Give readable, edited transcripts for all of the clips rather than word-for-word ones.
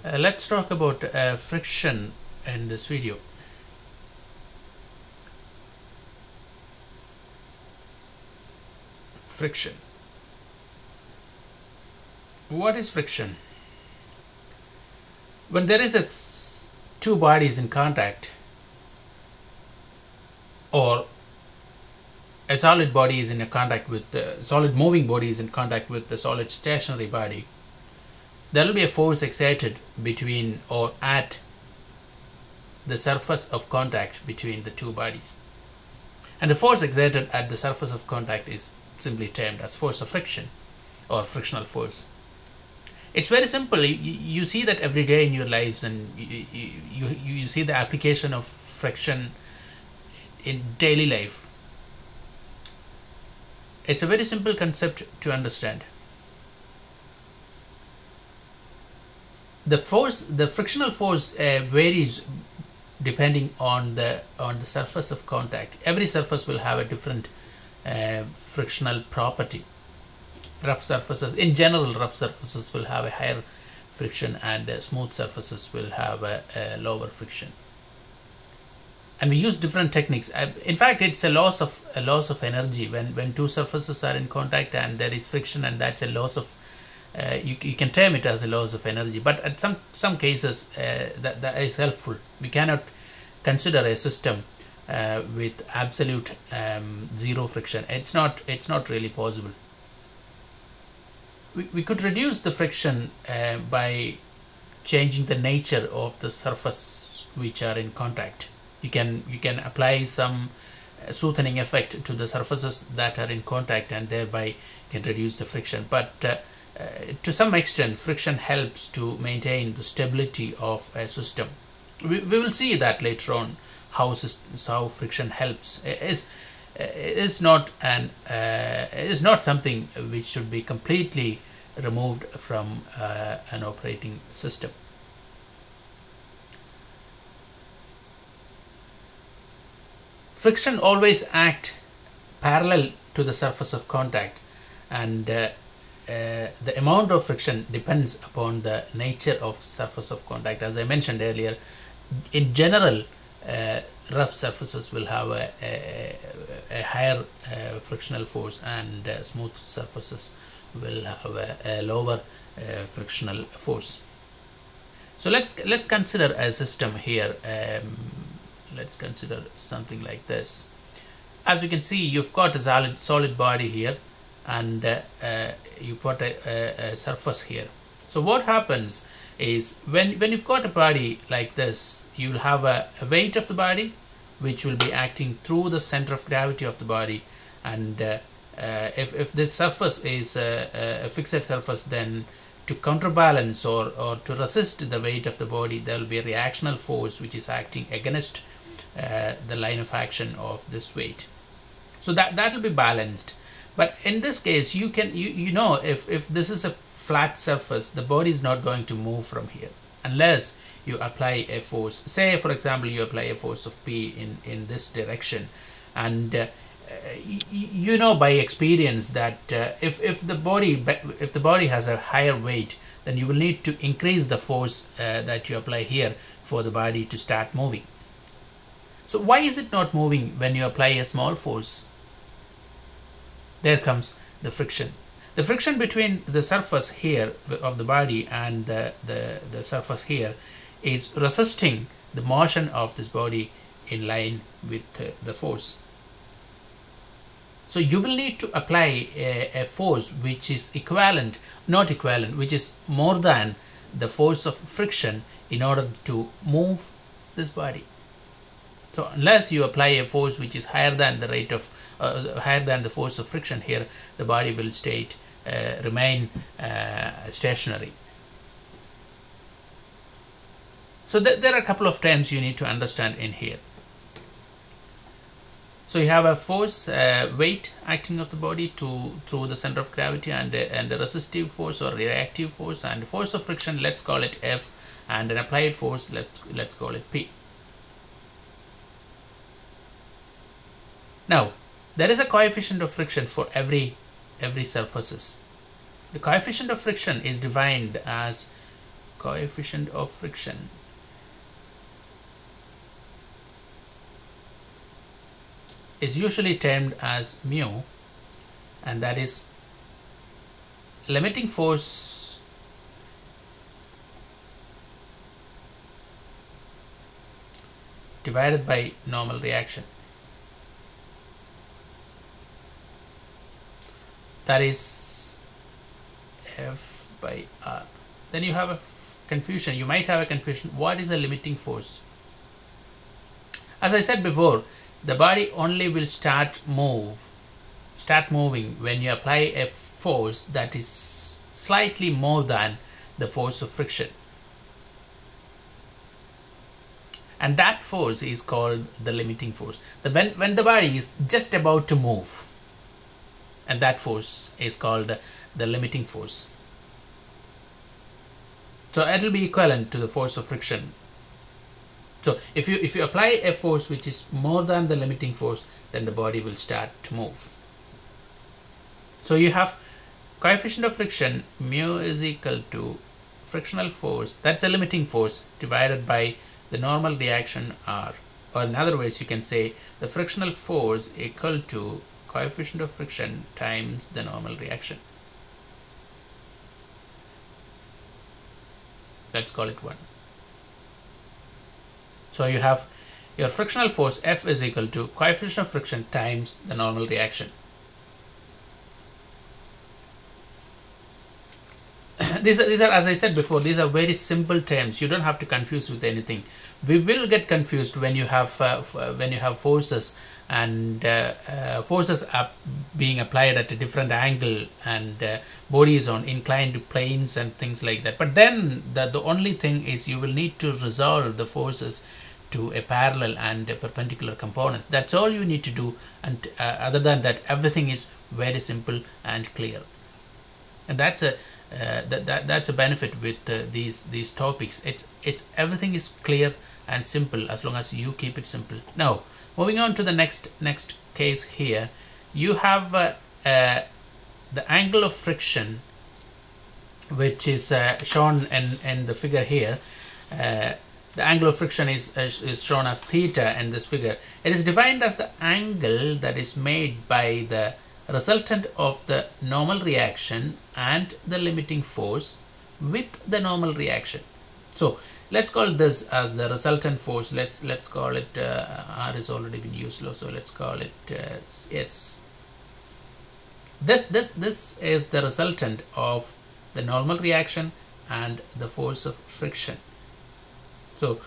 Let's talk about friction in this video. Friction. What is friction? When there is two bodies in contact, or a solid body is in a contact with the solid moving body is in contact with the solid stationary body, there will be a force exerted between or at the surface of contact between the two bodies. And the force exerted at the surface of contact is simply termed as force of friction or frictional force. It's very simple. You see that every day in your lives, and you see the application of friction in daily life. It's a very simple concept to understand. The frictional force varies depending on the surface of contact. Every surface will have a different frictional property. Rough surfaces, in general, rough surfaces will have a higher friction, and smooth surfaces will have a lower friction. And we use different techniques. In fact, it's a loss of energy when two surfaces are in contact and there is friction, and that's a loss of you can term it as a loss of energy. But at some cases that is helpful. We cannot consider a system with absolute zero friction. It's not really possible. We could reduce the friction by changing the nature of the surface which are in contact. You can apply some soothing effect to the surfaces that are in contact, and thereby you can reduce the friction. But to some extent, friction helps to maintain the stability of a system. We will see that later on how friction helps. It is not something which should be completely removed from an operating system. Friction always acts parallel to the surface of contact, and the amount of friction depends upon the nature of surface of contact. As I mentioned earlier, in general, rough surfaces will have a higher frictional force, and smooth surfaces will have a lower frictional force. So let's consider a system here. Let's consider something like this. As you can see, you've got a solid body here, and you've got a surface here. So what happens is when you've got a body like this, you'll have a weight of the body which will be acting through the center of gravity of the body, and if the surface is a fixed surface, then to counterbalance or to resist the weight of the body, there will be a reactional force which is acting against the line of action of this weight. So that will be balanced. But in this case, you know, if this is a flat surface, the body is not going to move from here unless you apply a force. Say, for example, you apply a force of P in this direction, and you know by experience that if the body has a higher weight, then you will need to increase the force that you apply here for the body to start moving. So why is it not moving when you apply a small force? There comes the friction. The friction between the surface here of the body and the surface here is resisting the motion of this body in line with the force. So you will need to apply a force which is which is more than the force of friction in order to move this body. So unless you apply a force which is higher than the force of friction here, the body will remain stationary. So there are a couple of terms you need to understand in here. So you have a force, weight acting of the body through the center of gravity, and a resistive force or reactive force, and force of friction, let's call it F, and an applied force, let's call it P. Now, there is a coefficient of friction for every surfaces. The coefficient of friction is defined as coefficient of friction is usually termed as mu, and that is limiting force divided by normal reaction. That is F by R. Then you have a confusion. You might have a confusion. What is a limiting force? As I said before, the body only will start moving when you apply a force that is slightly more than the force of friction. And that force is called the limiting force. When the body is just about to move, and that force is called the limiting force. So it will be equivalent to the force of friction. So if you apply a force which is more than the limiting force, then the body will start to move. So you have coefficient of friction mu is equal to frictional force, that's a limiting force, divided by the normal reaction R. Or in other words, you can say the frictional force equal to coefficient of friction times the normal reaction. Let's call it 1. So you have your frictional force F is equal to coefficient of friction times the normal reaction. These are, as I said before, these are very simple terms. You don't have to confuse with anything. We will get confused when you have forces, and forces are being applied at a different angle, and bodies on inclined planes and things like that. But then the only thing is you will need to resolve the forces to a parallel and a perpendicular component. That's all you need to do, and other than that, everything is very simple and clear. And that's a that's a benefit with these topics. It's everything is clear and simple as long as you keep it simple. Now, moving on to the next case here, you have the angle of friction, which is shown in the figure here. The angle of friction is shown as theta in this figure. It is defined as the angle that is made by the resultant of the normal reaction and the limiting force with the normal reaction. So let's call this as the resultant force. Let's call it R is already been used, so let's call it S. This is the resultant of the normal reaction and the force of friction. So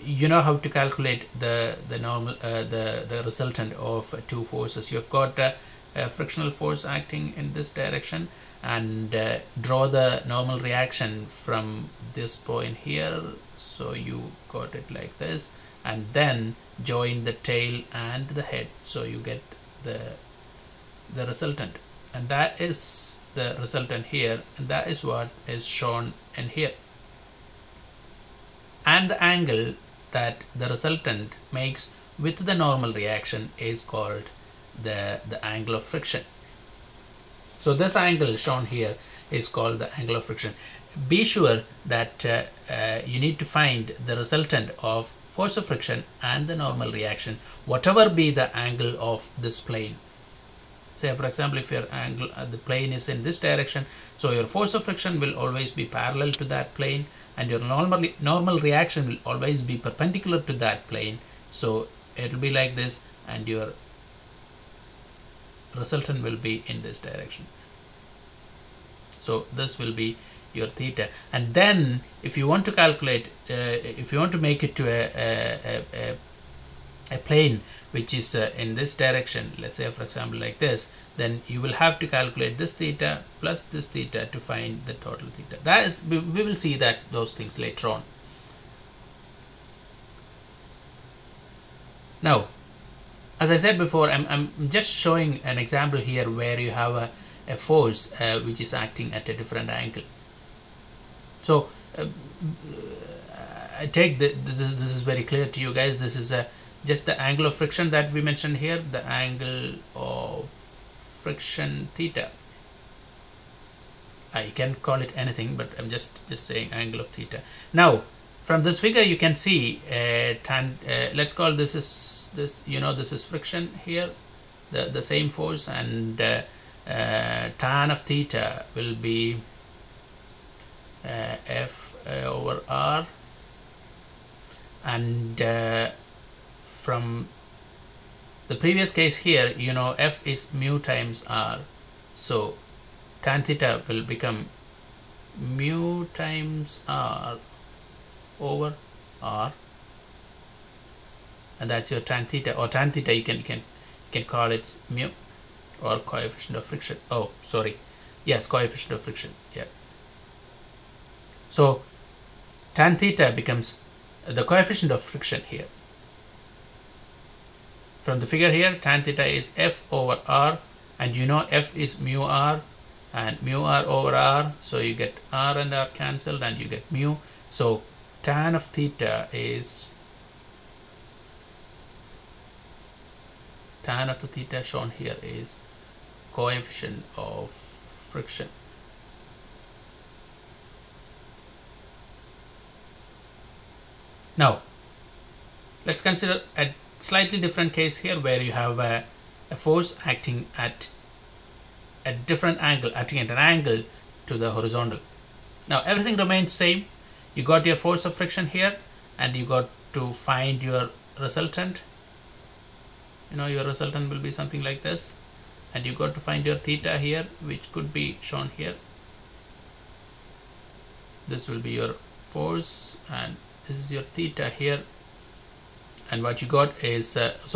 you know how to calculate the normal the resultant of two forces. You've got a frictional force acting in this direction, and draw the normal reaction from this point here. So you got it like this, and then join the tail and the head, so you get the resultant, and that is the resultant here, and that is what is shown in here. And the angle that the resultant makes with the normal reaction is called the angle of friction. So this angle shown here is called the angle of friction. Be sure that you need to find the resultant of force of friction and the normal reaction, whatever be the angle of this plane. Say for example, if your angle the plane is in this direction, so your force of friction will always be parallel to that plane, and your normal reaction will always be perpendicular to that plane. So it will be like this, and your resultant will be in this direction. So this will be your theta. And then if you want to calculate, if you want to make it to a plane which is in this direction, let's say for example like this, then you will have to calculate this theta plus this theta to find the total theta. That is, we will see that those things later on. Now, as I said before, I'm just showing an example here where you have a force which is acting at a different angle. So I take this is very clear to you guys. This is just the angle of friction that we mentioned here, the angle of friction theta. You can call it anything, but I'm just saying angle of theta. Now from this figure you can see let's call this is this, this is friction here, the same force, and tan of theta will be F over R, and from the previous case here, F is mu times R, so tan theta will become mu times R over R, and that's your tan theta, or tan theta you can call it mu, or coefficient of friction. Oh, sorry, yes, coefficient of friction. Yeah. So tan theta becomes the coefficient of friction here. From the figure here, tan theta is F over R, and F is mu R, and mu R over R, so you get R and R cancelled and you get mu. So tan of theta is, tan of the theta shown here is coefficient of friction. Now let's consider a slightly different case here, where you have a force acting at a different angle, acting at an angle to the horizontal. Now everything remains same. You got your force of friction here, and you got to find your resultant. Your resultant will be something like this, and you got to find your theta here, which could be shown here. This will be your force, and this is your theta here. And what you got is let's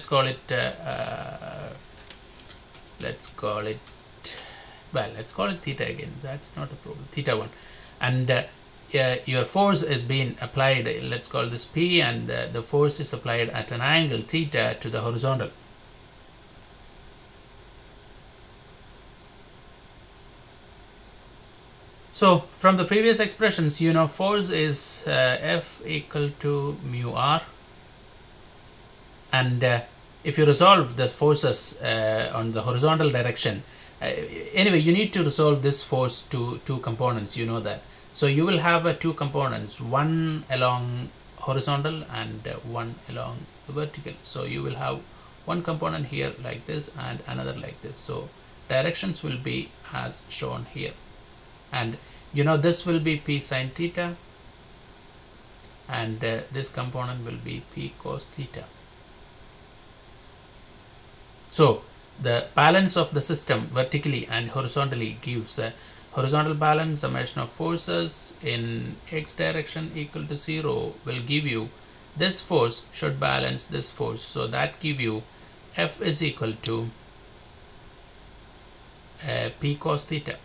call it theta again. That's not a problem. Theta 1, and your force is being applied. Let's call this P, and the force is applied at an angle theta to the horizontal. So from the previous expressions, force is F equal to mu R, and if you resolve the forces on the horizontal direction, anyway, you need to resolve this force to two components, that. So you will have two components, one along horizontal and one along the vertical. So you will have one component here like this and another like this. So directions will be as shown here, and this will be P sin theta, and this component will be P cos theta. So the balance of the system vertically and horizontally gives a horizontal balance, summation of forces in x direction equal to 0 will give you this force should balance this force, so that give you F is equal to P cos theta.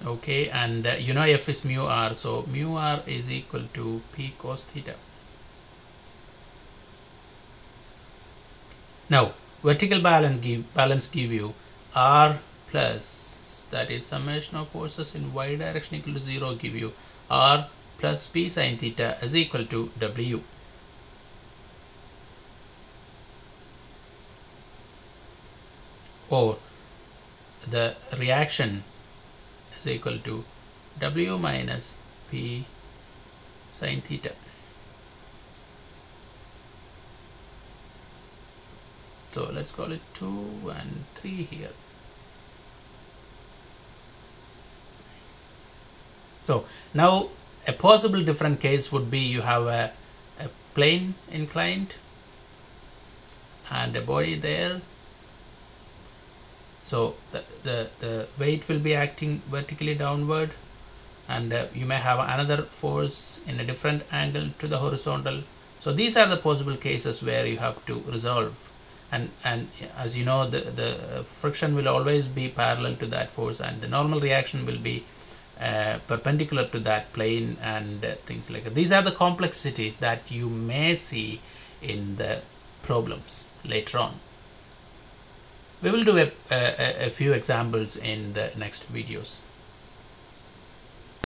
Okay, and F is mu R, so mu R is equal to P cos theta. Now vertical balance give you R plus, that is summation of forces in y direction equal to 0, give you R plus P sin theta is equal to W. Or the reaction is equal to W minus P sin theta. So let's call it 2 and 3 here. So now a possible different case would be you have a plane inclined and a body there. So the weight will be acting vertically downward, and you may have another force in a different angle to the horizontal. So these are the possible cases where you have to resolve, and as you know, the friction will always be parallel to that force, and the normal reaction will be perpendicular to that plane, and things like that. These are the complexities that you may see in the problems later on. We will do a few examples in the next videos.